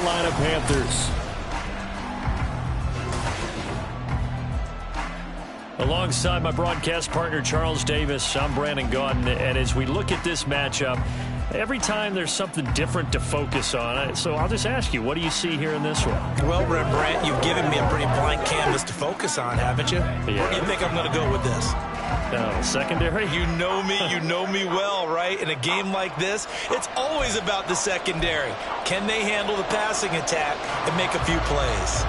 Carolina Panthers. Alongside my broadcast partner, Charles Davis, I'm Brandon Gaudin. And as we look at this matchup, every time there's something different to focus on. So I'll just ask you, what do you see here in this one? Well, Brent, you've given me a pretty blank canvas to focus on, haven't you? Yeah. Where do you think I'm going to go with this? Secondary? You know me well, right? In a game like this, it's always about the secondary. Can they handle the passing attack and make a few plays?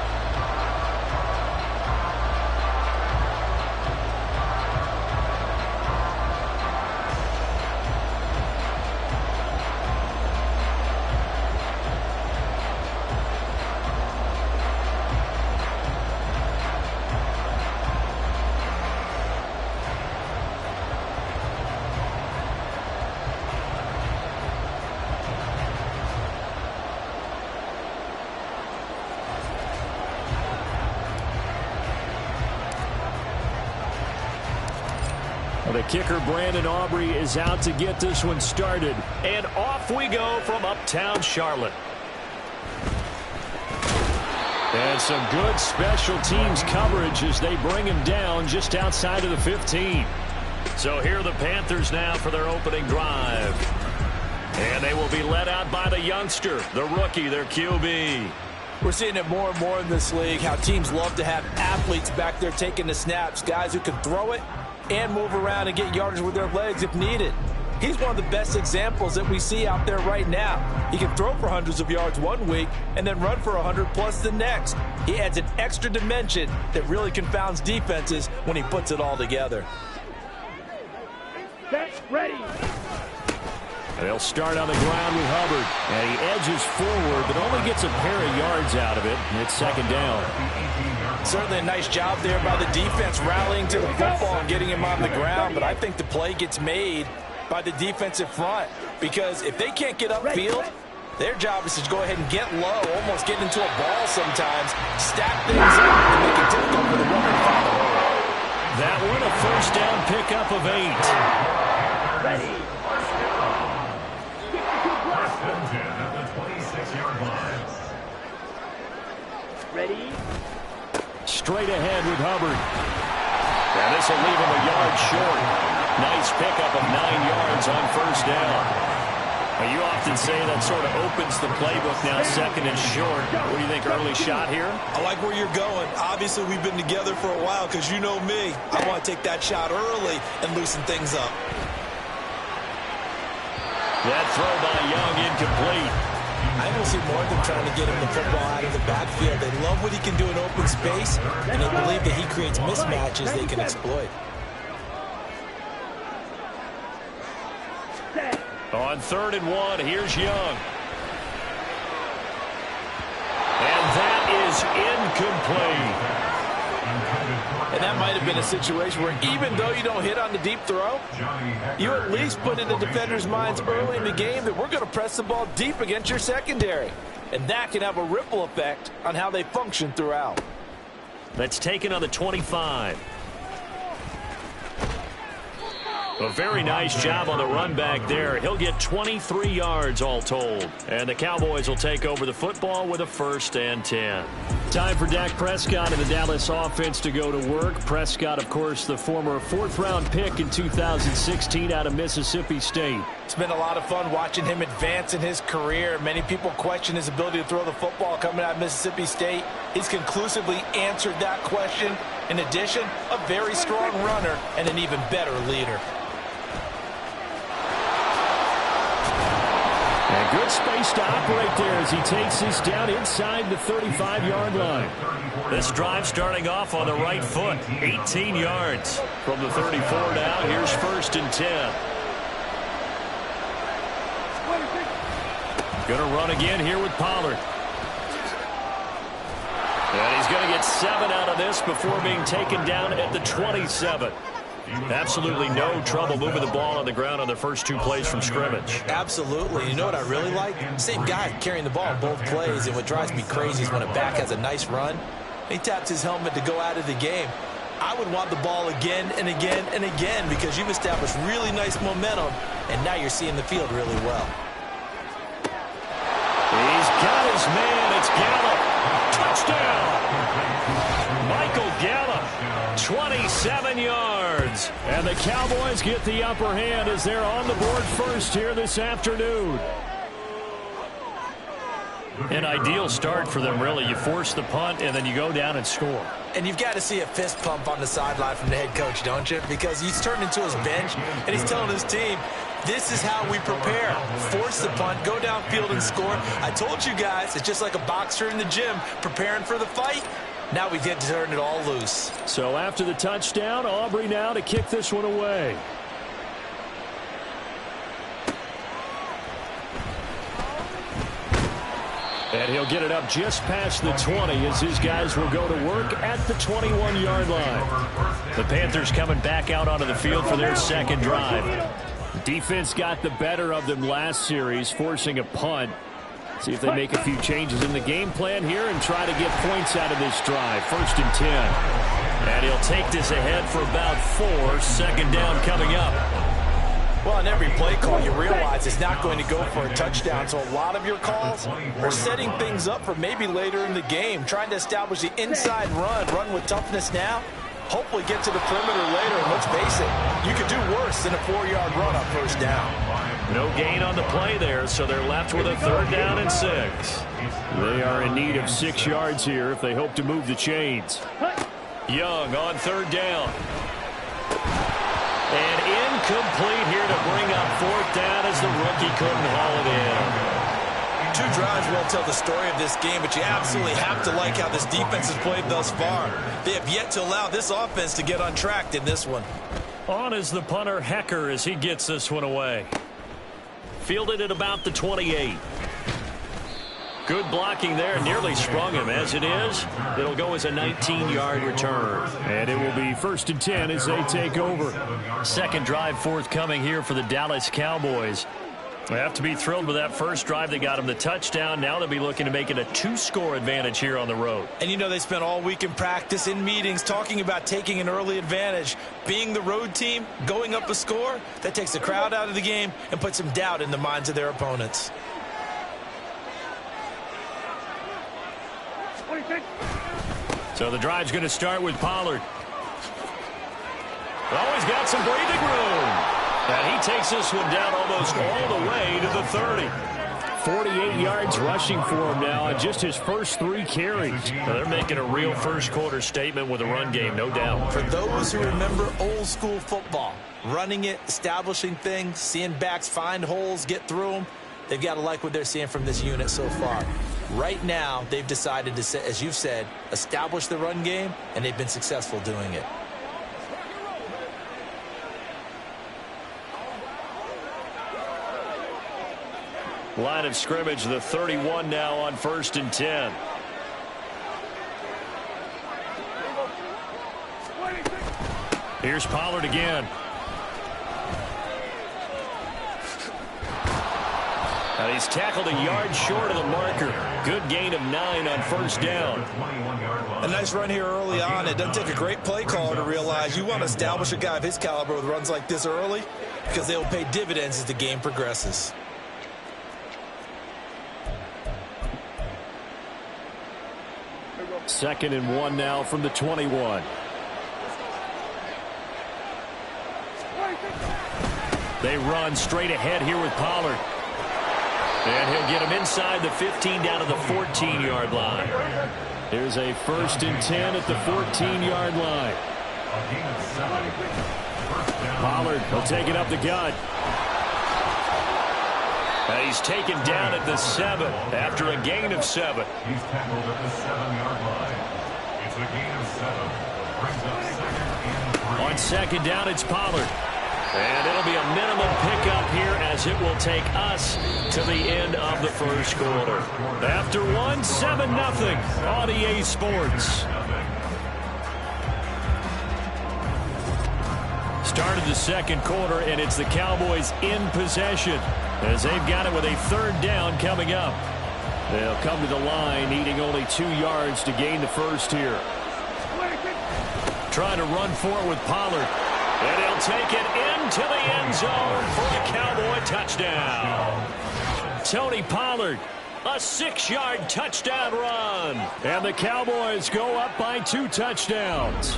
The kicker, Brandon Aubrey, is out to get this one started. And off we go from uptown Charlotte. And some good special teams coverage as they bring him down just outside of the 15. So here are the Panthers now for their opening drive. And they will be led out by the youngster, the rookie, their QB. We're seeing it more and more in this league, how teams love to have athletes back there taking the snaps, guys who can throw it and move around and get yardage with their legs if needed. He's one of the best examples that we see out there right now. He can throw for hundreds of yards one week and then run for 100+ the next. He adds an extra dimension that really confounds defenses when he puts it all together. Set, ready. They'll start on the ground with Hubbard. And he edges forward, but only gets a pair of yards out of it. And it's second down. Certainly a nice job there by the defense rallying to the football and getting him on the ground. But I think the play gets made by the defensive front. Because if they can't get upfield, their job is to go ahead and get low, almost get into a ball sometimes, stack things up, and make it difficult for the runner to find the hole. That one a first down pickup of 8. Ready. Ready. Straight ahead with Hubbard. And this will leave him a yard short. Nice pickup of 9 yards on first down. Well, you often say that sort of opens the playbook now, second and short. What do you think, early shot here? I like where you're going. Obviously, we've been together for a while because you know me. I want to take that shot early and loosen things up. That throw by Young incomplete. I don't see more of them trying to get him the football out of the backfield. They love what he can do in open space, and they believe that he creates mismatches they can exploit. On 3rd and 1, here's Young. And that is incomplete. And that might have been a situation where even though you don't hit on the deep throw, you at least put in the defender's minds early in the game that we're going to press the ball deep against your secondary. And that can have a ripple effect on how they function throughout. That's taken on the 25. A very nice job on the run back there. He'll get 23 yards all told. And the Cowboys will take over the football with a 1st and 10. Time for Dak Prescott and the Dallas offense to go to work. Prescott, of course, the former 4th-round pick in 2016 out of Mississippi State. It's been a lot of fun watching him advance in his career. Many people question his ability to throw the football coming out of Mississippi State. He's conclusively answered that question. In addition, a very strong runner and an even better leader. And good space to operate there as he takes this down inside the 35-yard line. This drive starting off on the right foot. 18 yards from the 34 now. Here's 1st and 10. Going to run again here with Pollard. And he's going to get 7 out of this before being taken down at the 27. Absolutely no trouble moving the ball on the ground on the first 2 plays from scrimmage. Absolutely. You know what I really like? Same guy carrying the ball both plays, and what drives me crazy is when a back has a nice run, he taps his helmet to go out of the game. I would want the ball again and again and again because you've established really nice momentum, and now you're seeing the field really well. He's got his man, Gallup. Touchdown. Michael Gallup, 27 yards. And the Cowboys get the upper hand as they're on the board first here this afternoon. An ideal start for them, really. You force the punt, and then you go down and score. And you've got to see a fist pump on the sideline from the head coach, don't you? Because he's turned into his bench, and he's telling his team, this is how we prepare. Force the punt, go downfield and score. I told you guys, it's just like a boxer in the gym preparing for the fight. Now we get to turn it all loose. So after the touchdown, Aubrey now to kick this one away. And he'll get it up just past the 20 as his guys will go to work at the 21-yard line. The Panthers coming back out onto the field for their second drive. Defense got the better of them last series, forcing a punt. See if they make a few changes in the game plan here and try to get points out of this drive. 1st and 10. And he'll take this ahead for about 4. Second down coming up. Well, on every play call, you realize it's not going to go for a touchdown. So a lot of your calls are setting things up for maybe later in the game, trying to establish the inside run with toughness now. Hopefully get to the perimeter later. And let's face it, you could do worse than a 4-yard run on first down. No gain on the play there, so they're left with a 3rd down and 6. They are in need of 6 yards here if they hope to move the chains. Young on 3rd down. And incomplete here to bring up 4th down as the rookie couldn't haul it in. 2 drives will tell the story of this game, but you absolutely have to like how this defense has played thus far. They have yet to allow this offense to get untracked in this one. On is the punter Hecker as he gets this one away. Fielded at about the 28. Good blocking there, nearly sprung him. As it is, it'll go as a 19-yard return. And it will be 1st and 10 as they take over. Second drive forthcoming here for the Dallas Cowboys. They have to be thrilled with that first drive. They got them the touchdown. Now they'll be looking to make it a 2-score advantage here on the road. And you know they spent all week in practice, in meetings, talking about taking an early advantage. Being the road team, going up a score, that takes the crowd out of the game and puts some doubt in the minds of their opponents. So the drive's going to start with Pollard. Oh, he's got some breathing room. And he takes this one down almost all the way to the 30. 48 yards rushing for him now on just his first 3 carries. Now they're making a real first-quarter statement with a run game, no doubt. For those who remember old-school football, running it, establishing things, seeing backs find holes, get through them, they've got to like what they're seeing from this unit so far. Right now, they've decided to, as you've said, establish the run game, and they've been successful doing it. Line of scrimmage, the 31 now on 1st and 10. Here's Pollard again. And he's tackled a yard short of the marker. Good gain of 9 on 1st down. A nice run here early on. It doesn't take a great play caller to realize you want to establish a guy of his caliber with runs like this early because they will pay dividends as the game progresses. Second and 1 now from the 21. They run straight ahead here with Pollard. And he'll get him inside the 15 down to the 14-yard line. Here's a 1st and 10 at the 14-yard line. Pollard will take it up the gut. And he's taken down at the 7 after a gain of 7. He's tackled at the 7-yard line. It's a gain of 7. Brings up 2nd and 3. On 2nd down, it's Pollard. And it'll be a minimum pickup here as it will take us to the end of the first quarter. After 1, 7-0 on EA Sports. Started the second quarter, and it's the Cowboys in possession as they've got it with a 3rd down coming up. They'll come to the line, needing only 2 yards to gain the first here. Trying to run for it with Pollard. And he'll take it into the end zone for a Cowboy touchdown. Tony Pollard A 6-yard touchdown run. And the Cowboys go up by 2 touchdowns.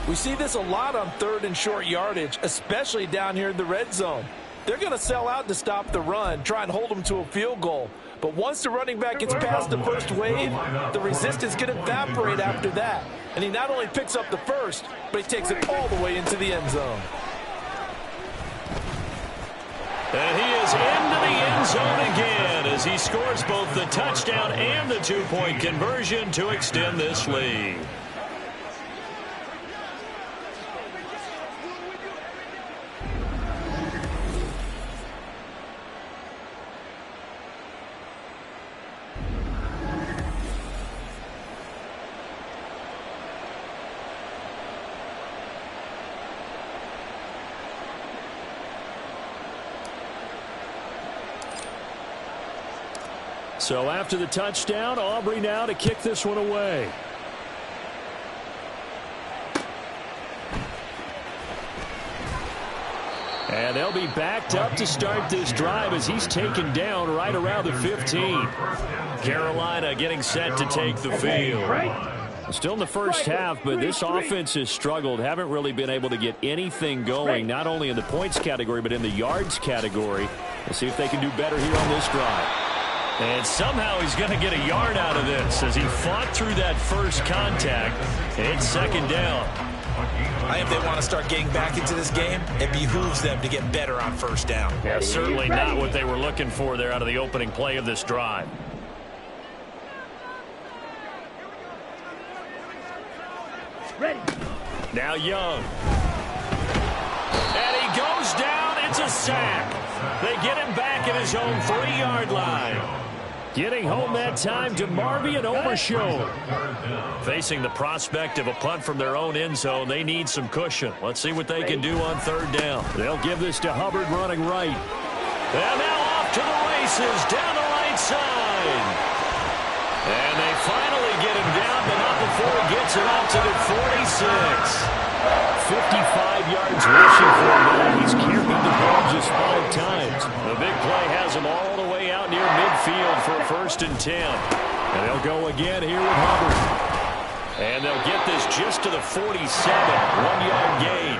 We see this a lot on 3rd and short yardage, especially down here in the red zone. They're going to sell out to stop the run, try and hold them to a field goal. But once the running back gets past the first wave, the resistance can evaporate after that. And he not only picks up the first, but he takes it all the way into the end zone. And he is into the end zone again as he scores both the touchdown and the 2-point conversion to extend this lead. So after the touchdown, Aubrey now to kick this one away. And they'll be backed up to start this drive as he's taken down right around the 15. Carolina getting set to take the field. Still in the first half, but this offense has struggled. Haven't really been able to get anything going, not only in the points category, but in the yards category. We'll see if they can do better here on this drive. And somehow he's going to get a yard out of this as he fought through that first contact. It's 2nd down. I think if they want to start getting back into this game, it behooves them to get better on 1st down. Yeah, certainly not what they were looking for there out of the opening play of this drive. Ready. Now Young. And he goes down. It's a sack. They get him back at his own 3-yard line. Getting home that time to Marvian Overshown. Facing the prospect of a punt from their own end zone, they need some cushion. Let's see what they can do on 3rd down. They'll give this to Hubbard running right. And now off to the races down the right side. And they finally get him down, but not before he gets it up to the 46. 55 yards rushing for him now. He's carried the ball just 5 times. The big play has him all the way out near midfield for a 1st and 10. And they'll go again here with Hubbard. And they'll get this just to the 47. 1-yard gain.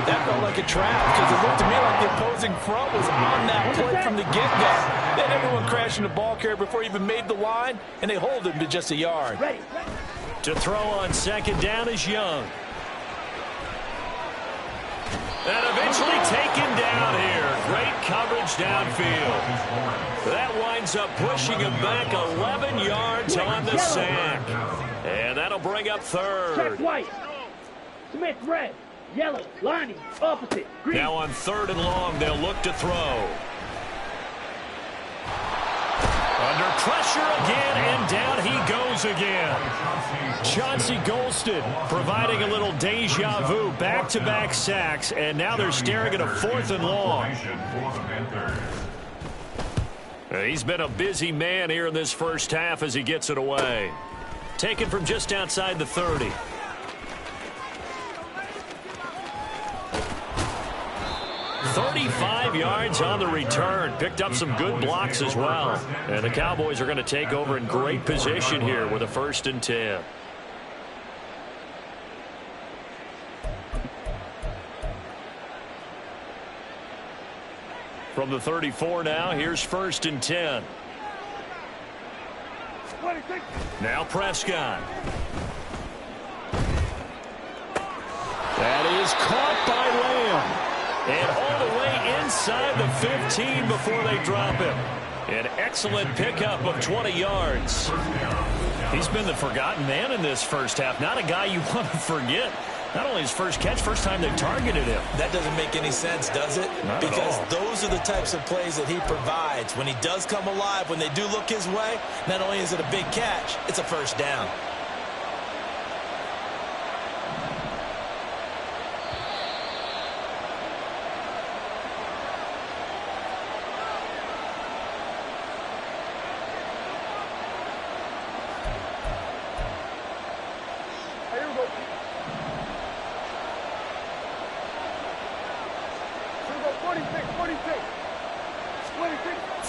That felt like a trap because it looked to me like the opposing front was on that play from the get-go. Then everyone crashing the ball carrier before he even made the line, and they hold him to just a yard. To throw on 2nd down is Young. And eventually taken down here. Great coverage downfield. That winds up pushing him back 11 yards on the sack. And that'll bring up 3rd. Check white. Smith red. Yellow. Lining. Opposite. Green. Now on 3rd and long, they'll look to throw. Under pressure again, and down he goes again. Chauncey Golston providing a little deja vu, back-to-back sacks, and now they're staring at a 4th and long. He's been a busy man here in this first half as he gets it away. Taken from just outside the 30. "35 yards on the return." Picked up some good blocks as well. And the Cowboys are going to take over in great position here with a 1st and 10. From the 34 now, here's 1st and 10. Now Prescott. That is caught by Lamb. And all the way inside the 15 before they drop him. An excellent pickup of 20 yards. He's been the forgotten man in this first half. Not a guy you want to forget. Not only his first catch, first time they targeted him. That doesn't make any sense, does it? Not because at all. those are the types of plays that he provides. When he does come alive, when they do look his way, not only is it a big catch, it's a 1st down.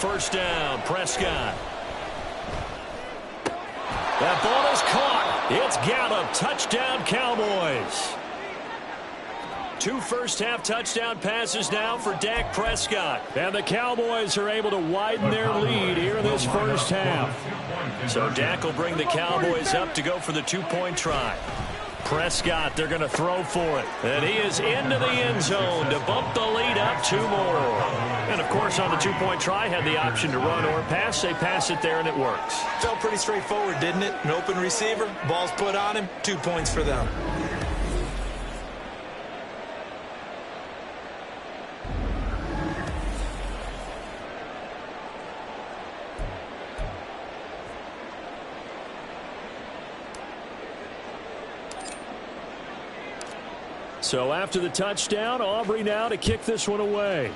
first down. Prescott. That ball is caught. It's Gallup. Touchdown, Cowboys. 2 first-half touchdown passes now for Dak Prescott. And the Cowboys are able to widen their lead here in this first half. So Dak will bring the Cowboys up to go for the 2-point try. Prescott, they're going to throw for it. And he is into the end zone to bump the lead up 2 more. And, of course, on the 2-point try, had the option to run or pass. They pass it there, and it works. Felt pretty straightforward, didn't it? An open receiver, ball's put on him, 2 points for them. So after the touchdown, Aubrey now to kick this one away.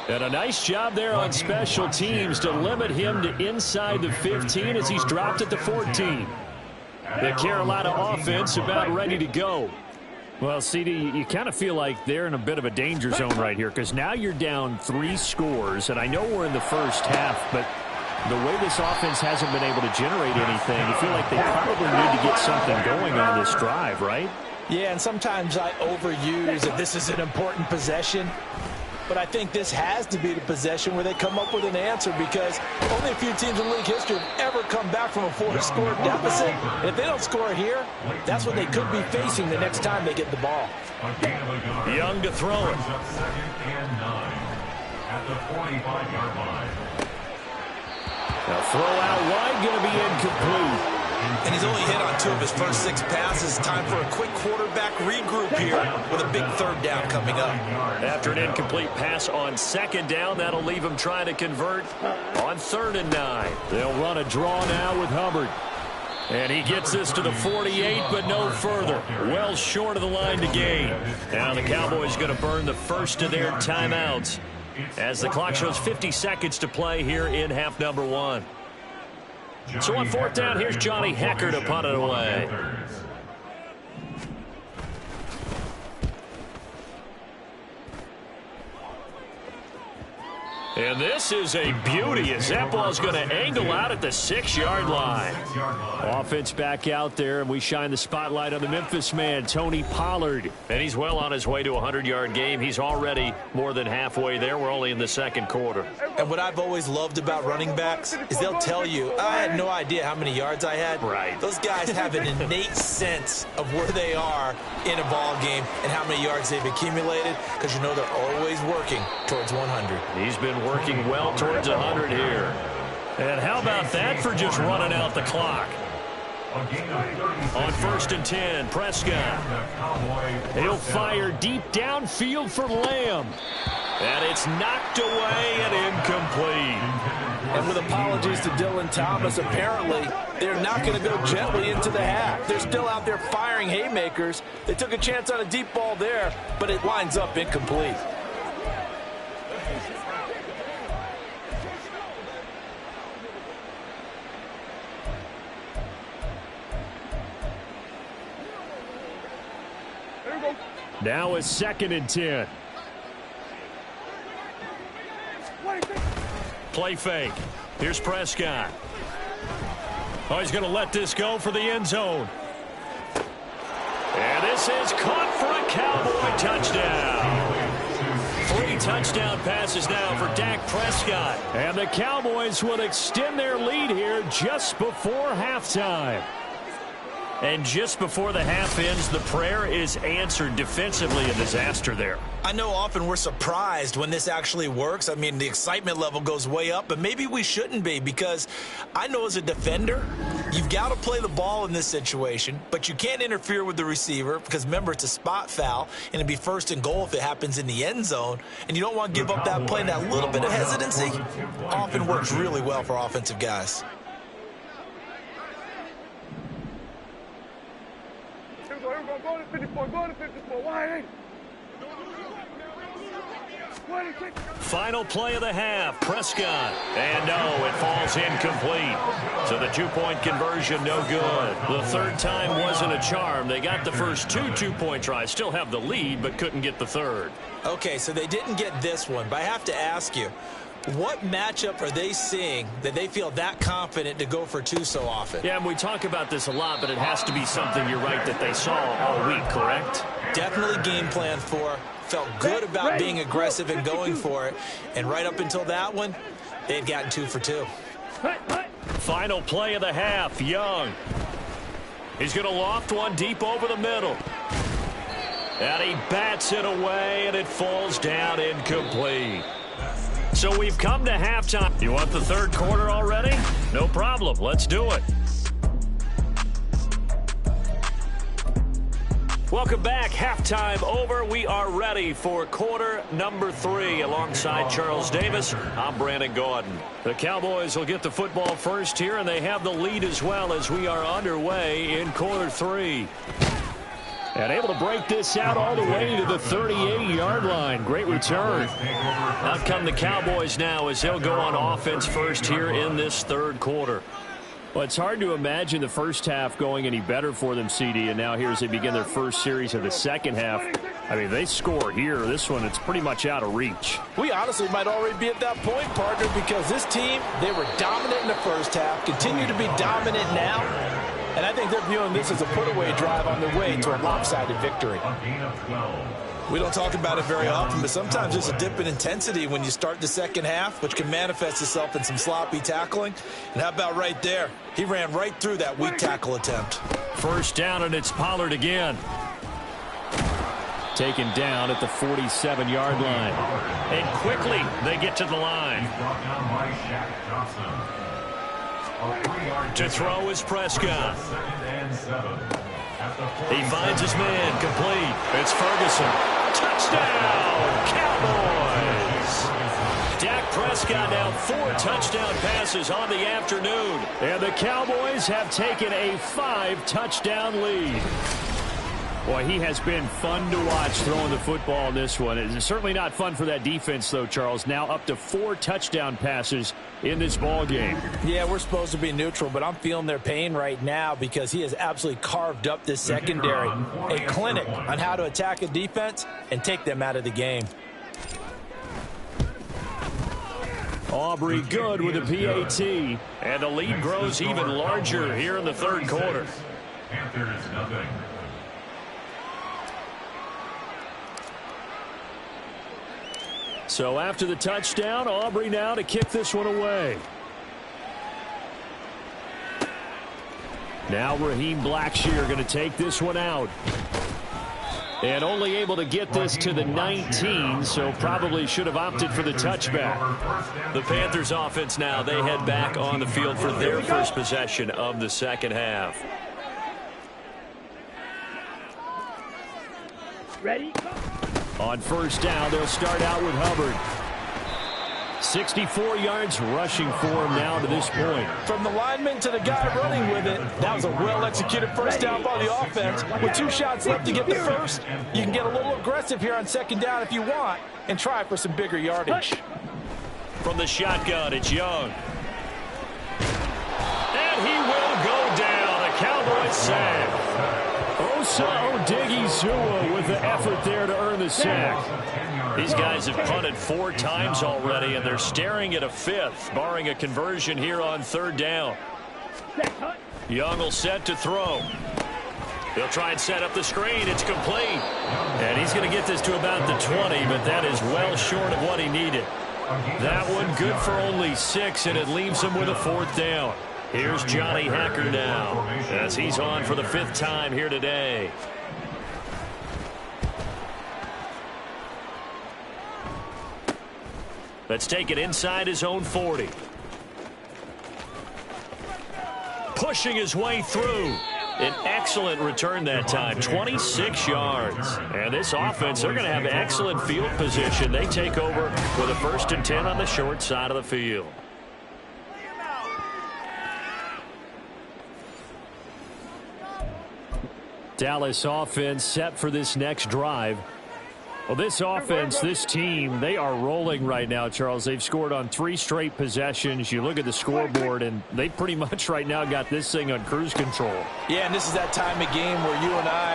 And a nice job there on special teams to limit him to inside the 15 as he's dropped at the 14. The Carolina offense about ready to go. Well, CD, you kind of feel like they're in a bit of a danger zone right here because now you're down 3 scores, and I know we're in the first half, but the way this offense hasn't been able to generate anything, you feel like they probably need to get something going on this drive, right? Yeah, and sometimes I overuse that this is an important possession. But I think this has to be the possession where they come up with an answer because only a few teams in league history have ever come back from a 4-score deficit. And if they don't score here, that's what they could be facing the next time they get the ball. Young to throw it. Second and 9 at the 45-yard line. A throw out wide, going to be incomplete. And he's only hit on 2 of his first 6 passes. Time for a quick quarterback regroup here with a big 3rd down coming up. After an incomplete pass on 2nd down, that'll leave him trying to convert on 3rd and 9. They'll run a draw now with Hubbard. And he gets this to the 48, but no further. Well short of the line to gain. Now the Cowboys going to burn the first of their timeouts as the clock shows 50 seconds to play here in half number 1. So on 4th down, here's Johnny Hecker to punt it away. And this is a beauty as that ball's going to angle out at the 6-yard line. Offense back out there, and we shine the spotlight on the Memphis man, Tony Pollard. And he's well on his way to a 100-yard game. He's already more than halfway there. We're only in the 2nd quarter. And what I've always loved about running backs is they'll tell you, I had no idea how many yards I had. Right. Those guys have an innate sense of where they are in a ball game and how many yards they've accumulated because you know they're always working towards 100. He's been working well towards 100 here. And how about that for just running out the clock? On 1st and 10, Prescott. He'll fire deep downfield for Lamb. And it's knocked away and incomplete. And with apologies to Dylan Thomas, apparently they're not going to go gently into the half. They're still out there firing haymakers. They took a chance on a deep ball there, but it winds up incomplete. Now it's 2nd and 10. Play fake. Here's Prescott. Oh, he's going to let this go for the end zone. And this is caught for a Cowboy touchdown. 3 touchdown passes now for Dak Prescott. And the Cowboys will extend their lead here just before halftime. And just before the half ends, the prayer is answered defensively. A disaster there. I know often we're surprised when this actually works. I mean, the excitement level goes way up, but maybe we shouldn't be because I know as a defender, you've got to play the ball in this situation, but you can't interfere with the receiver because, remember, it's a spot foul, and it'd be 1st and goal if it happens in the end zone, and you don't want to give up that play. And that little bit of hesitancy often works really well for offensive guys. Go to 54, wide. Final play of the half, Prescott. And no, it falls incomplete. So the two-point conversion, no good. The third time wasn't a charm. They got the first two-point tries. Still have the lead, but couldn't get the third. Okay, so they didn't get this one, but I have to ask you, what matchup are they seeing that they feel that confident to go for two so often? Yeah, and we talk about this a lot, but it has to be something, you're right, that they saw all week, correct? Definitely game plan for. Felt good about being aggressive and going for it. And right up until that one, they had gotten 2 for 2. Final play of the half, Young. He's going to loft one deep over the middle. And he bats it away, and it falls down incomplete. So we've come to halftime. You want the third quarter already? No problem. Let's do it. Welcome back. Halftime over. We are ready for quarter number 3. Alongside Charles Davis, I'm Brandon Gordon. The Cowboys will get the football first here, and they have the lead as well as we are underway in quarter 3. And able to break this out all the way to the 38-yard line. Great return. Out come the Cowboys now as they'll go on offense first here in this third quarter. Well, it's hard to imagine the first half going any better for them, CD, and now here as they begin their first series of the second half. I mean, they score here. This one, it's pretty much out of reach. We honestly might already be at that point, partner, because this team, they were dominant in the first half, continue to be dominant now, and I think they're viewing this as a put-away drive on their way to a lopsided victory. We don't talk about it very often, but sometimes there's a dip in intensity when you start the second half, which can manifest itself in some sloppy tackling. And how about right there? He ran right through that weak tackle attempt. First down, and it's Pollard again. Taken down at the 47-yard line. And quickly, they get to the line. To throw is Prescott. He finds his man, complete. It's Ferguson. Touchdown, Cowboys! Dak Prescott now 4 touchdown passes on the afternoon. And the Cowboys have taken a 5-touchdown lead. Boy, he has been fun to watch throwing the football in this one. It's certainly not fun for that defense, though, Charles. Now up to 4 touchdown passes in this ball game. Yeah, we're supposed to be neutral, but I'm feeling their pain right now because he has absolutely carved up this secondary. A clinic on how to attack a defense and take them out of the game. Aubrey good with a PAT. And the lead grows even larger here in the third quarter. Panthers nothing. So after the touchdown, Aubrey now to kick this one away. Now Raheem Blackshear going to take this one out. And only able to get this to the 19, so probably should have opted for the touchback. The Panthers offense now, they head back on the field for their first possession of the second half. Ready? On first down, they'll start out with Hubbard. 64 yards rushing for him now to this point. From the lineman to the guy running with it, that was a well-executed first down by the offense. With 2 shots left to get the first, you can get a little aggressive here on second down if you want and try for some bigger yardage. From the shotgun, it's Young. And he will go down. A Cowboys sack. Osa Odighizuwa with the effort there to earn the sack. These guys have punted 4 times already, and they're staring at a 5th, barring a conversion here on third down. Young will set to throw. He'll try and set up the screen. It's complete. And he's going to get this to about the 20, but that is well short of what he needed. That one good for only 6, and it leaves him with a 4th down. Here's Johnny Hacker now as he's on for the 5th time here today. Let's take it inside his own 40. Pushing his way through. An excellent return that time, 26 yards. And this offense, they're going to have excellent field position. They take over with a 1st and 10 on the short side of the field. Dallas offense set for this next drive. Well, this offense, this team, they are rolling right now, Charles. They've scored on 3 straight possessions. You look at the scoreboard, and they pretty much right now got this thing on cruise control. Yeah, and this is that time of game where you and I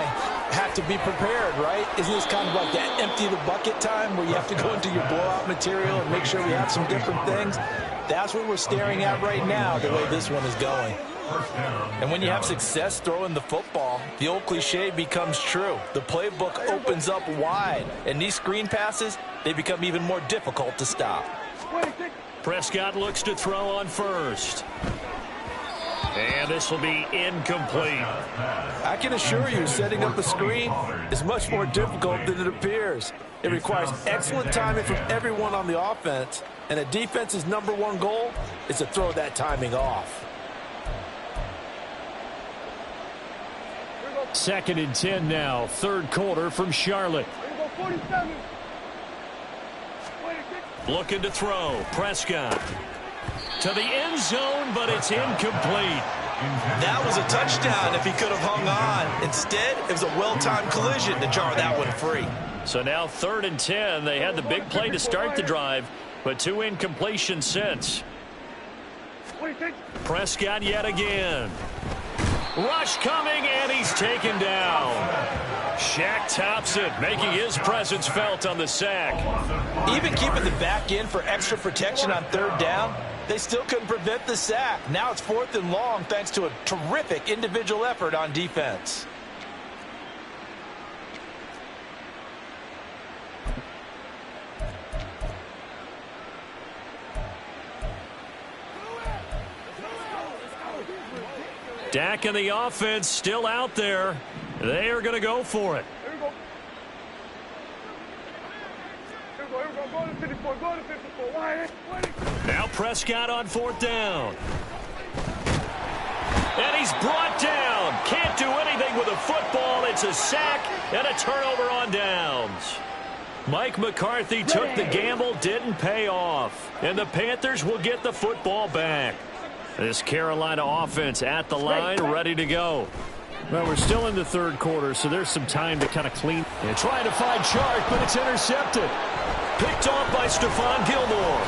have to be prepared, right? Isn't this kind of like that empty the bucket time where you have to go into your blowout material and make sure we have some different things? That's what we're staring at right now, the way this one is going. And when you have success throwing the football, the old cliche becomes true. The playbook opens up wide, and these screen passes, they become even more difficult to stop. Prescott looks to throw on first. And this will be incomplete. I can assure you, setting up a screen is much more difficult than it appears. It requires excellent timing from everyone on the offense, and a defense's #1 goal is to throw that timing off. 2nd and 10 now, 3rd quarter from Charlotte. Looking to throw, Prescott. To the end zone, but it's incomplete. That was a touchdown if he could have hung on. Instead, it was a well-timed collision to jar that one free. So now 3rd and 10. They had the big play to start the drive, but 2 incompletions since. Prescott yet again. Rush coming, and he's taken down. Shaq tops it, making his presence felt on the sack. Even keeping the back in for extra protection on 3rd down, they still couldn't prevent the sack. Now it's 4th and long thanks to a terrific individual effort on defense. Dak and the offense still out there. They are going to go for it. Now Prescott on 4th down. And he's brought down. Can't do anything with a football. It's a sack and a turnover on downs. Mike McCarthy took the gamble, didn't pay off. And the Panthers will get the football back. This Carolina offense at the line, ready to go. Well, we're still in the 3rd quarter, so there's some time to kind of clean. And trying to find Chark, but it's intercepted. Picked off by Stephon Gilmore.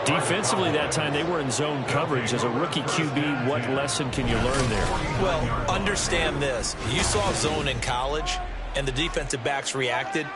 Defensively that time, they were in zone coverage. As a rookie QB, what lesson can you learn there? Well, understand this. You saw zone in college, and the defensive backs reacted,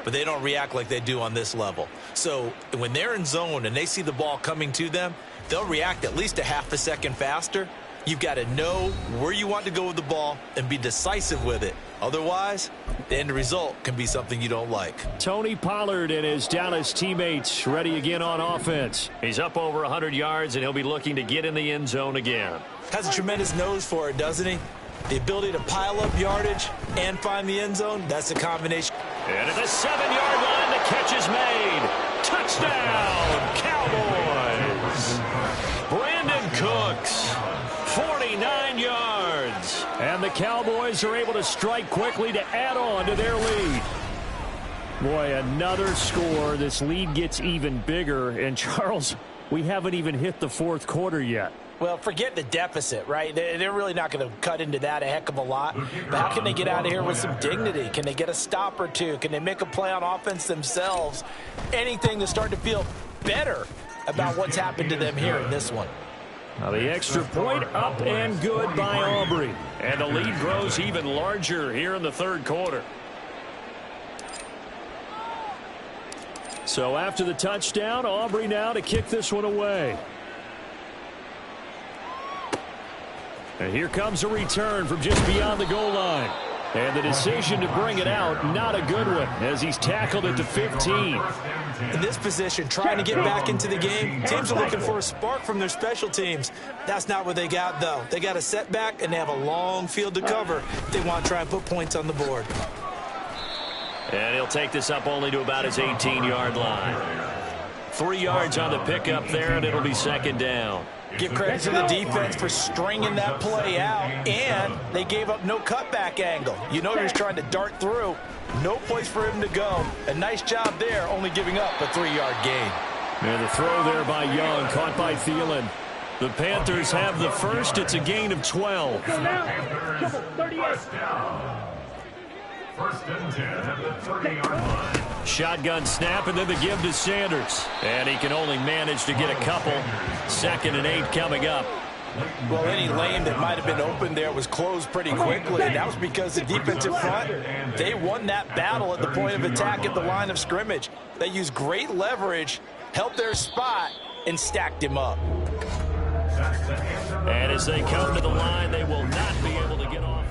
but they don't react like they do on this level. So when they're in zone and they see the ball coming to them, they'll react at least a half a second faster. You've got to know where you want to go with the ball and be decisive with it. Otherwise, the end result can be something you don't like. Tony Pollard and his Dallas teammates ready again on offense. He's up over 100 yards, and he'll be looking to get in the end zone again. Has a tremendous nose for it, doesn't he? The ability to pile up yardage and find the end zone, that's a combination. And at the 7-yard line, the catch is made. Touchdown, Cowboys. Brandon Cooks, 49 yards. And the Cowboys are able to strike quickly to add on to their lead. Boy, another score. This lead gets even bigger. And, Charles, we haven't even hit the 4th quarter yet. Well, forget the deficit, right? They're really not going to cut into that a heck of a lot. But how can they get out of here with some dignity? Can they get a stop or two? Can they make a play on offense themselves? Anything to start to feel better about what's happened to them here in this one. Now the extra point up and good by Aubrey. And the lead grows even larger here in the 3rd quarter. So after the touchdown, Aubrey now to kick this one away. And here comes a return from just beyond the goal line. And the decision to bring it out, not a good one, as he's tackled at the 15. In this position, trying to get back into the game, teams are looking for a spark from their special teams. That's not what they got, though. They got a setback, and they have a long field to cover if they want to try and put points on the board. And he'll take this up only to about his 18-yard line. 3 yards on the pickup there, and it'll be 2nd down. Give credit to the defense for stringing that play out, and they gave up no cutback angle. You know, he was trying to dart through. No place for him to go. A nice job there, only giving up a 3-yard gain. And the throw there by Young, caught by Thielen. The Panthers have the first. It's a gain of 12. Go now. Triple 38. First down. First and 10 at the 30-yard line. Shotgun snap, and then the give to Sanders. And he can only manage to get a couple. 2nd and 8 coming up. Well, any lane that might have been open there was closed pretty quickly, and that was because the defensive front, they won that battle at the point of attack at the line of scrimmage. They used great leverage, held their spot, and stacked him up. And as they come to the line, they will not be able to get off.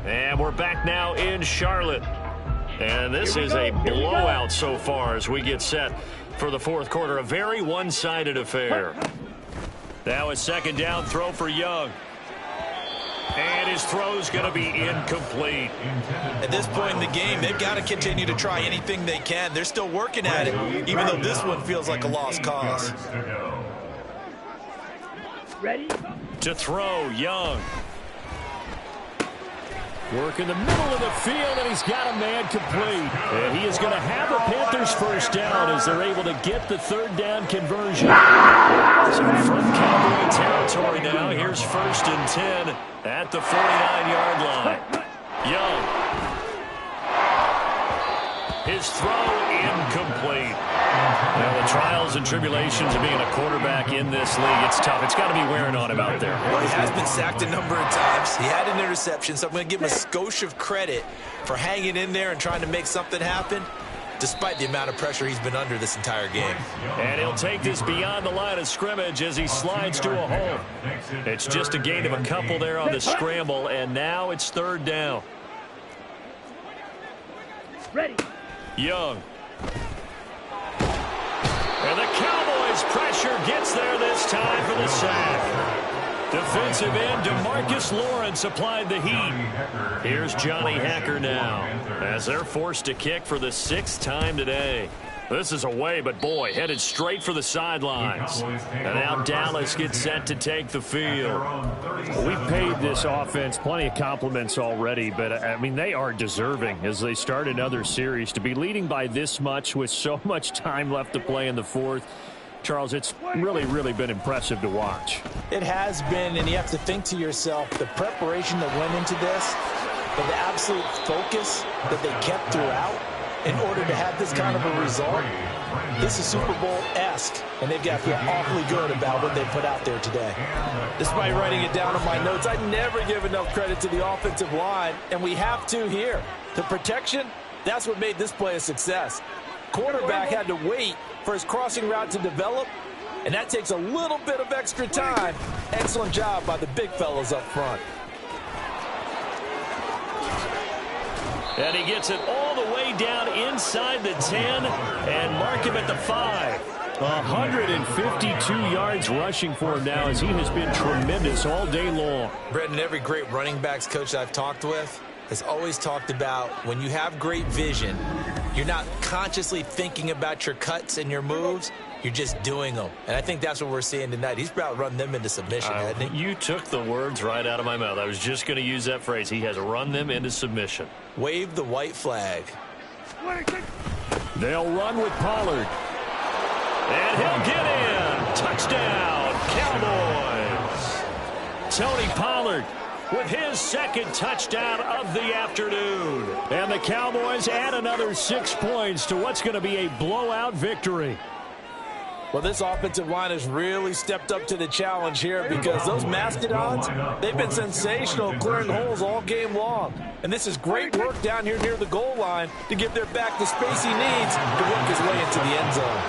And we're back now in Charlotte. And this is a blowout so far as we get set for the fourth quarter. A very one-sided affair. Now a 2nd down throw for Young. And his throw's going to be incomplete. At this point in the game, they've got to continue to try anything they can. They're still working at it, even though this one feels like a lost cause. Ready? To throw, Young. Work in the middle of the field, and he's got a man complete. And he is going to have the Panthers first down as they're able to get the 3rd down conversion. So from Cowboy territory now, here's 1st and 10 at the 49-yard line. Young. His throw incomplete. Now, the trials and tribulations of being a quarterback in this league, it's tough. It's got to be wearing on him out there. Well, he has been sacked a number of times. He had an interception, so I'm going to give him a skosh of credit for hanging in there and trying to make something happen, despite the amount of pressure he's been under this entire game. And he'll take this beyond the line of scrimmage as he slides to a hole. It's just a gain of a couple there on the scramble, and now it's 3rd down. Ready. Young. And the Cowboys' pressure gets there this time for the sack. Defensive end DeMarcus Lawrence applied the heat. Here's Johnny Hacker now as they're forced to kick for the 6th time today. This is away, but boy, headed straight for the sidelines. And now Dallas gets set to take the field. We've paid this offense plenty of compliments already, but, I mean, they are deserving as they start another series. To be leading by this much with so much time left to play in the 4th, Charles, it's really, really been impressive to watch. It has been, and you have to think to yourself, the preparation that went into this, and the absolute focus that they kept throughout, in order to have this kind of a result. This is Super Bowl-esque, and they've got to feel awfully good about what they put out there today. Despite writing it down on my notes, I never give enough credit to the offensive line, and we have to here. The protection, that's what made this play a success. Quarterback had to wait for his crossing route to develop, and that takes a little bit of extra time. Excellent job by the big fellas up front. And he gets it all the way down inside the 10 and mark him at the 5. 152 yards rushing for him now as he has been tremendous all day long. Brendan, every great running backs coach I've talked with has always talked about when you have great vision, you're not consciously thinking about your cuts and your moves. You're just doing them. And I think that's what we're seeing tonight. He's about to run them into submission, hasn't he? You took the words right out of my mouth. I was just going to use that phrase. He has run them into submission. Wave the white flag. They'll run with Pollard. And he'll get in. Touchdown, Cowboys. Tony Pollard with his 2nd touchdown of the afternoon. And the Cowboys add another 6 points to what's going to be a blowout victory. Well, this offensive line has really stepped up to the challenge here because those Mastodons, they've been sensational clearing holes all game long. And this is great work down here near the goal line to give their back the space he needs to work his way into the end zone.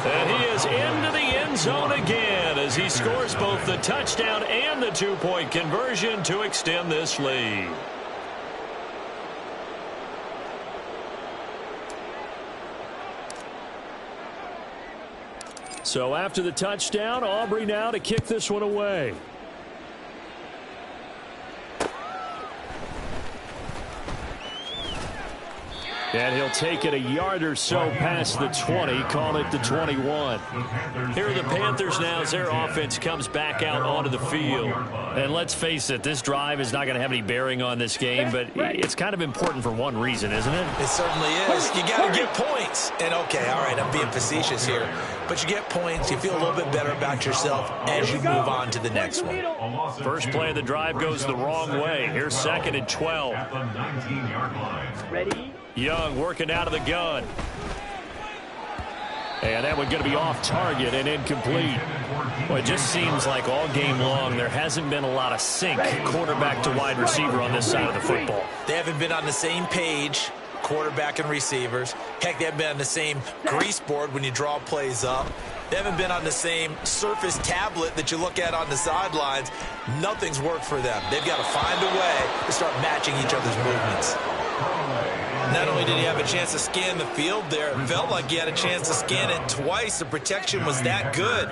And he is into the end zone again as he scores both the touchdown and the 2-point conversion to extend this lead. So after the touchdown, Aubrey now to kick this one away. And he'll take it a yard or so past the 20, call it the 21. Here are the Panthers now as their offense comes back out onto the field. And let's face it, this drive is not going to have any bearing on this game, but it's kind of important for one reason, isn't it? It certainly is. You got to get points. And, okay, all right, I'm being facetious here. but you get points. You feel a little bit better about yourself as you move on to the next one. First play of the drive goes the wrong way. Here's 2nd and 12. At the 19-yard line. Ready? Young working out of the gun. And that one's going to be off target and incomplete. Well, it just seems like all game long there hasn't been a lot of sync quarterback to wide receiver on this side of the football. They haven't been on the same page, quarterback and receivers. Heck, they haven't been on the same grease board when you draw plays up. They haven't been on the same Surface tablet that you look at on the sidelines. Nothing's worked for them. They've got to find a way to start matching each other's movements. Not only did he have a chance to scan the field there, it felt like he had a chance to scan it twice. The protection was that good.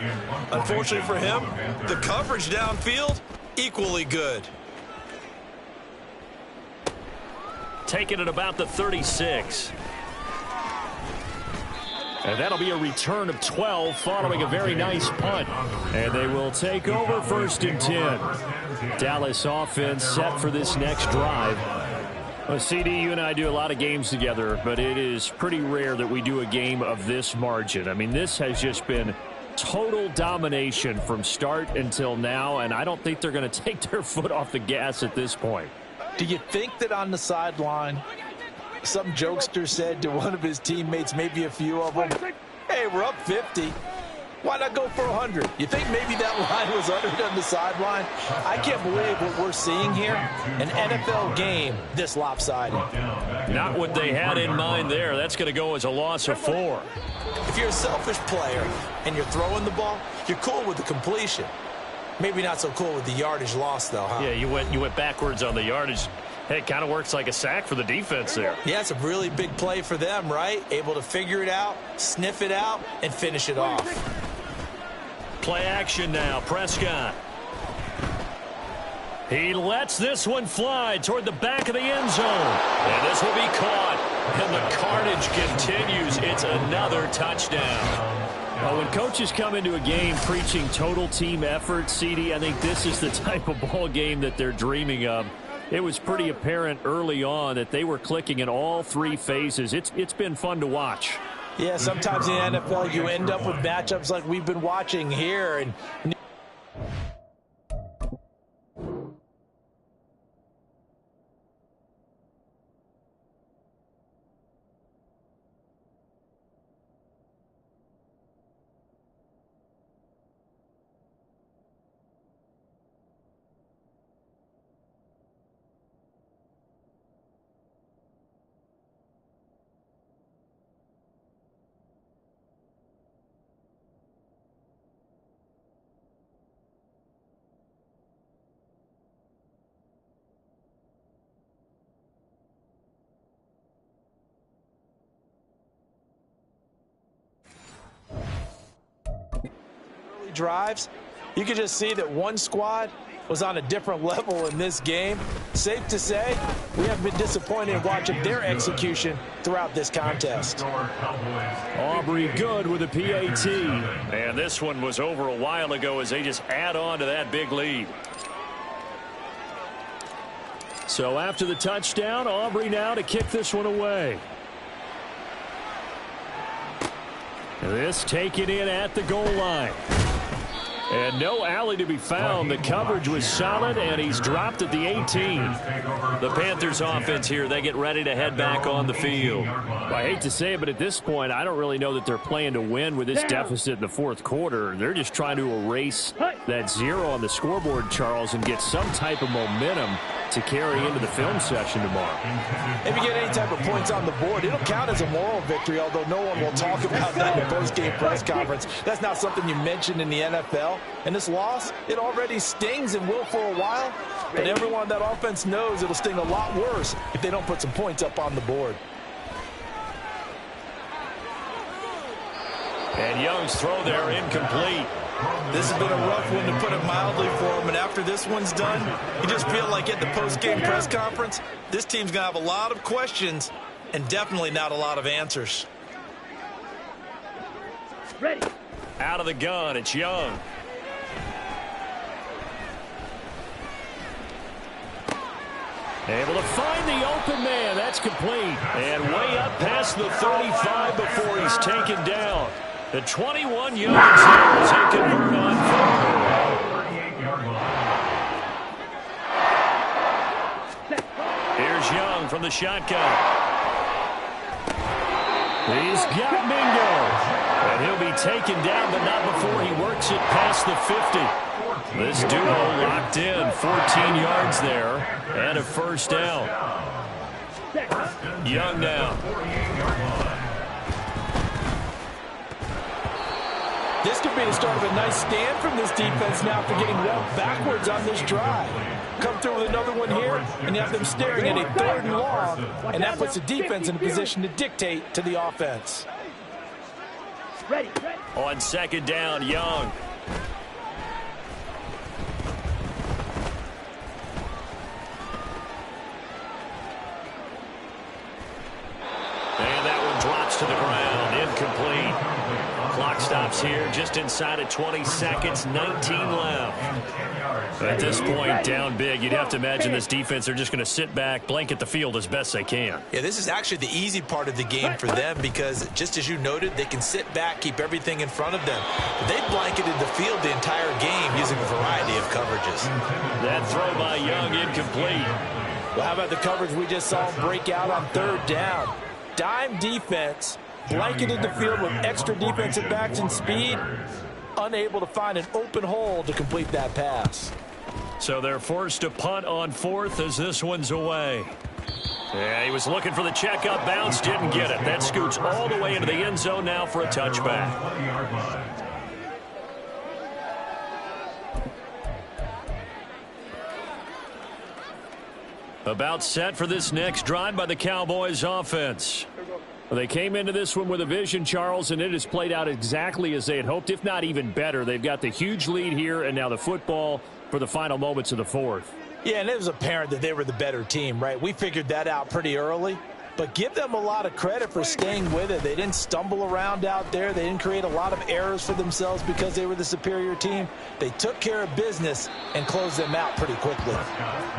Unfortunately for him, the coverage downfield, equally good. Taking it about the 36. And that'll be a return of 12 following a very nice punt. And they will take over 1st and 10. Dallas offense set for this next drive. Well, CD, you and I do a lot of games together, but it is pretty rare that we do a game of this margin. I mean, this has just been total domination from start until now, and I don't think they're going to take their foot off the gas at this point. Do you think that on the sideline, some jokester said to one of his teammates, maybe a few of them, hey, we're up 50. Why not go for 100? You think maybe that line was uttered on the sideline? I can't believe what we're seeing here. An NFL game this lopsided. Not what they had in mind there. That's going to go as a loss of 4. If you're a selfish player and you're throwing the ball, you're cool with the completion. Maybe not so cool with the yardage loss, though, huh? Yeah, you went backwards on the yardage. Hey, it kind of works like a sack for the defense there. Yeah, it's a really big play for them, right? Able to figure it out, sniff it out, and finish it off. Play action now, Prescott. He lets this one fly toward the back of the end zone. And this will be caught. And the carnage continues. It's another touchdown. Well, when coaches come into a game preaching total team effort, CD, I think this is the type of ball game that they're dreaming of. It was pretty apparent early on that they were clicking in all 3 phases. It's been fun to watch. Yeah, sometimes in the NFL you end up with matchups like we've been watching here. And drives, you could just see that one squad was on a different level in this game. Safe to say, we have been disappointed in watching their execution throughout this contest. Aubrey good with a PAT. And this one was over a while ago as they just add on to that big lead. So after the touchdown, Aubrey now to kick this one away. This taken in at the goal line. And no alley to be found. The coverage was solid, and he's dropped at the 18. The Panthers offense here, they get ready to head back on the field. Well, I hate to say it, but at this point, I don't really know that they're playing to win with this deficit in the 4th quarter. They're just trying to erase that 0 on the scoreboard, Charles, and get some type of momentum to carry into the film session tomorrow. If you get any type of points on the board, it'll count as a moral victory, although no one will talk about that in the post-game press conference. That's not something you mentioned in the NFL. And this loss, it already stings and will for a while, but everyone on that offense knows it'll sting a lot worse if they don't put some points up on the board. And Young's throw there incomplete. This has been a rough one, to put it mildly, for him. And after this one's done, you just feel like at the post-game press conference, this team's going to have a lot of questions and definitely not a lot of answers. Ready. Out of the gun, it's Young. Able to find the open man. That's complete. And way up past the 35 before he's taken down. The 21 yards there as they convert on 38-yard line. Here's Young from the shotgun. He's got Mingo. And he'll be taken down, but not before he works it past the 50. This duo locked in, 14 yards there, and a first down. Young now. This could be the start of a nice stand from this defense now after getting well backwards on this drive. Come through with another one here, and you have them staring at a 3rd and long, and that puts the defense in a position to dictate to the offense. Ready. On second down, Young. And that one drops to the ground, incomplete. Clock stops here just inside of 20 seconds, 19 left. At this point, down big, you'd have to imagine this defense, they're just going to sit back, blanket the field as best they can. Yeah, this is actually the easy part of the game for them because, just as you noted, they can sit back, keep everything in front of them. But they blanketed the field the entire game using a variety of coverages. That throw by Young incomplete. Well, how about the coverage we just saw break out on 3rd down? Dime defense, blanketed the field with extra defensive backs and speed, unable to find an open hole to complete that pass. So they're forced to punt on 4th as this one's away. Yeah, he was looking for the checkup bounce, didn't get it. That scoots all the way into the end zone now for a touchback. About set for this next drive by the Cowboys offense. Well, they came into this one with a vision, Charles, and it has played out exactly as they had hoped, if not even better. They've got the huge lead here, and now the football for the final moments of the 4th. Yeah, and it was apparent that they were the better team, right? We figured that out pretty early. But give them a lot of credit for staying with it. They didn't stumble around out there. They didn't create a lot of errors for themselves because they were the superior team. They took care of business and closed them out pretty quickly.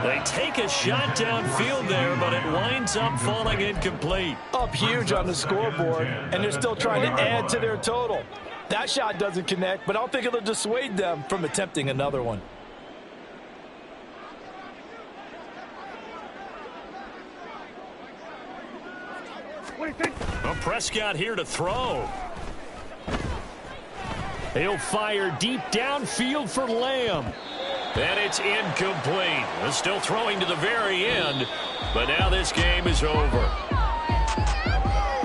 They take a shot downfield there, but it winds up falling incomplete. Up huge on the scoreboard, and they're still trying to add to their total. That shot doesn't connect, but I don't think it'll dissuade them from attempting another one. Well, Prescott here to throw. He'll fire deep downfield for Lamb. And it's incomplete. They're still throwing to the very end, but now this game is over.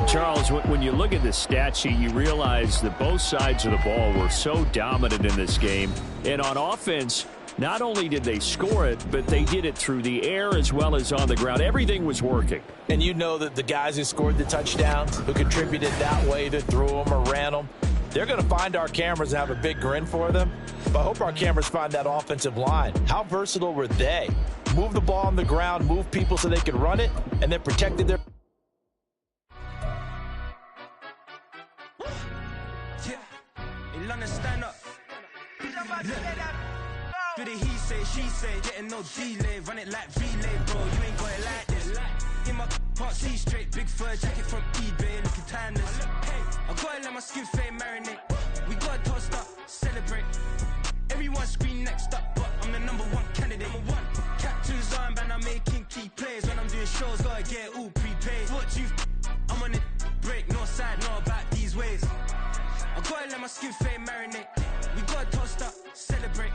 Charles, when you look at the stat sheet, you realize that both sides of the ball were so dominant in this game. And on offense, not only did they score it, but they did it through the air as well as on the ground. Everything was working. And you know that the guys who scored the touchdowns, who contributed that way, either threw them or ran them, they're going to find our cameras and have a big grin for them. But I hope our cameras find that offensive line. How versatile were they? Move the ball on the ground, move people so they could run it, and then protected their... Stand up. Do the he say, she say, getting no delay, run it like relay, bro. You ain't got it like this. In my can't see straight, big fur jacket from eBay, looking timeless. Hey, I gotta let my skin fade marinate. We gotta toast up, celebrate. Everyone scream next up, but I'm the #1 candidate. Captain's armband, I'm making key plays. When I'm doing shows, gotta get it all prepaid. What you I'm on it break, no side, know about these ways. I gotta let my skin fade marinate. We gotta toast up, celebrate.